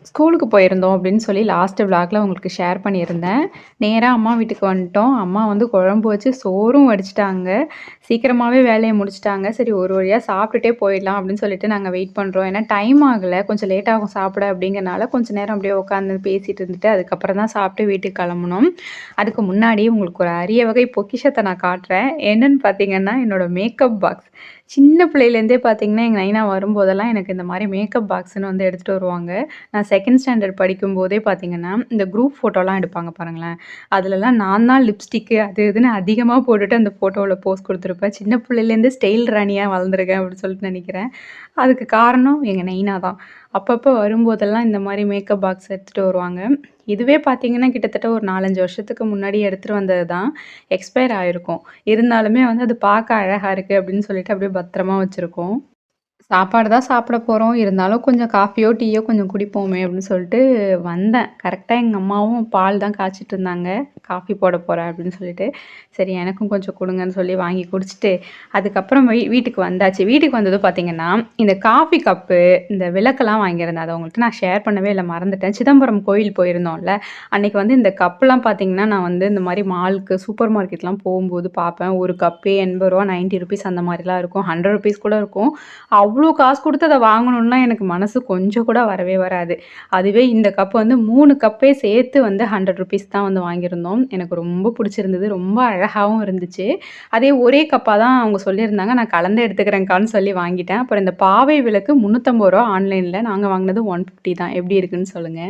ஸ்கூலுக்கு போயிருந்தோம் அப்படின்னு சொல்லி லாஸ்ட் விளாக்ல உங்களுக்கு ஷேர் பண்ணியிருந்தேன். நேரா அம்மா வீட்டுக்கு வந்துட்டோம். அம்மா வந்து குழம்பு வச்சு சோறும் வடிச்சுட்டாங்க. சீக்கிரமாவே வேலைய முடிச்சுட்டாங்க. சரி ஒரு வழியா சாப்பிட்டுட்டே போயிடலாம் அப்படின்னு சொல்லிட்டு நாங்க வெயிட் பண்றோம். ஏன்னா டைம் ஆகல. கொஞ்சம் லேட் ஆகும் சாப்பிட அப்படிங்கிறனால கொஞ்ச நேரம் அப்படியே உட்காந்து பேசிட்டு இருந்துட்டு, அதுக்கப்புறம் தான் சாப்பிட்டு வீட்டுக்கு கிளம்புனோம். அதுக்கு முன்னாடி உங்களுக்கு ஒரு அரிய வகை பொக்கிஷத்த நான் காட்டுறேன். என்னன்னு பார்த்தீங்கன்னா, என்னோட மேக்கப் பாக்ஸ். சின்ன பிள்ளையிலேருந்தே பார்த்தீங்கன்னா, எங்க நைனா வரும்போதெல்லாம் எனக்கு இந்த மாரி மேக்கப் பாக்ஸ்ன்னு வந்து எடுத்துட்டு வருவாங்க. நான் 2ண்ட் ஸ்டாண்டர்ட் படிக்கும்போதே பார்த்தீங்கன்னா, இந்த குரூப் ஃபோட்டோலாம் எடுப்பாங்க பாருங்களேன். அதுலலாம் நான் தான் லிப்ஸ்டிக்கு அது இதுன்னு அதிகமா போட்டுட்டு அந்த ஃபோட்டோல போஸ் குடுத்துருப்பேன். சின்ன பிள்ளையிலேருந்து ஸ்டைல் ராணியா வளர்ந்துருக்கேன் அப்படின்னு சொல்லிட்டு நெனைக்கிறேன். அதுக்கு காரணம் எங்க நைனா தான். அப்பப்போ வரும்போதெல்லாம் இந்த மாரி மேக்கப் பாக்ஸ் எடுத்துட்டு வருவாங்க. இதுவே பார்த்தீங்கன்னா, கிட்டத்தட்ட ஒரு 4, 5 வருஷத்துக்கு முன்னாடி எடுத்துட்டு வந்தது தான். எக்ஸ்பயர் ஆயிருக்கும். இருந்தாலுமே வந்து அது பார்க்க அழகா இருக்கு அப்படின்னு சொல்லிட்டு அப்படியே பத்திரமா வச்சிருக்கோம். சாப்பாடு தான் சாப்பிட போறோம். இருந்தாலும் கொஞ்சம் காஃபியோ, டீயோ கொஞ்சம் குடிப்போமே அப்படின்னு சொல்லிட்டு வந்தேன். கரெக்ட்டா எங்க அம்மாவும் பால் தான் காய்ச்சிட்டு இருந்தாங்க. காஃபி போட போறேன் அப்படின்னு சொல்லிட்டு, சரி எனக்கும் கொஞ்சம் குடுங்கன்னு சொல்லி வாங்கி குடிச்சுட்டு, அதுக்கப்புறம் வீட்டுக்கு வந்தாச்சு. வீட்டுக்கு வந்ததும் பார்த்தீங்கன்னா, இந்த காஃபி கப்பு, இந்த விளக்கெல்லாம் வாங்கியிருந்தேன். அத உங்கள்ட்ட நான் ஷேர் பண்ணவே இல்ல மறந்துட்டேன். சிதம்பரம் கோயில் போயிருந்தோம்ல, அன்னைக்கு வந்து இந்த கப்லாம் பார்த்தீங்கன்னா, நான் வந்து இந்த மாரி மாலுக்கு, சூப்பர் மார்க்கெட்லாம் போகும்போது பார்ப்பேன். ஒரு கப்பே ரூ. 80 ரூ. 90 அந்த மாரிலாம் இருக்கும். ரூ. 100 கூட இருக்கும். அவ்ளோ காசு குடுத்து அத வாங்கணும்லாம் எனக்கு மனசு கொஞ்சம் கூட வரவே வராது. அதுவே இந்த கப் வந்து 3 கப்பே சேர்த்து வந்து ரூ. 100 தான் வந்து வாங்கியிருந்தோம். எனக்கு ரொம்ப புடிச்சிருந்தது. ரொம்ப அழகாவும் இருந்துச்சு. அதே ஒரே கப்பா தான் அவங்க சொல்லியிருந்தாங்க. நான் கலந்து எடுத்துக்கிறேன்க்கான்னு சொல்லி வாங்கிட்டேன். அப்புறம் இந்த பாவை விளக்கு ரூ. 350 ஆன்லைன்ல. நாங்க வாங்குனது 150 தான். எப்படி இருக்குன்னு சொல்லுங்க?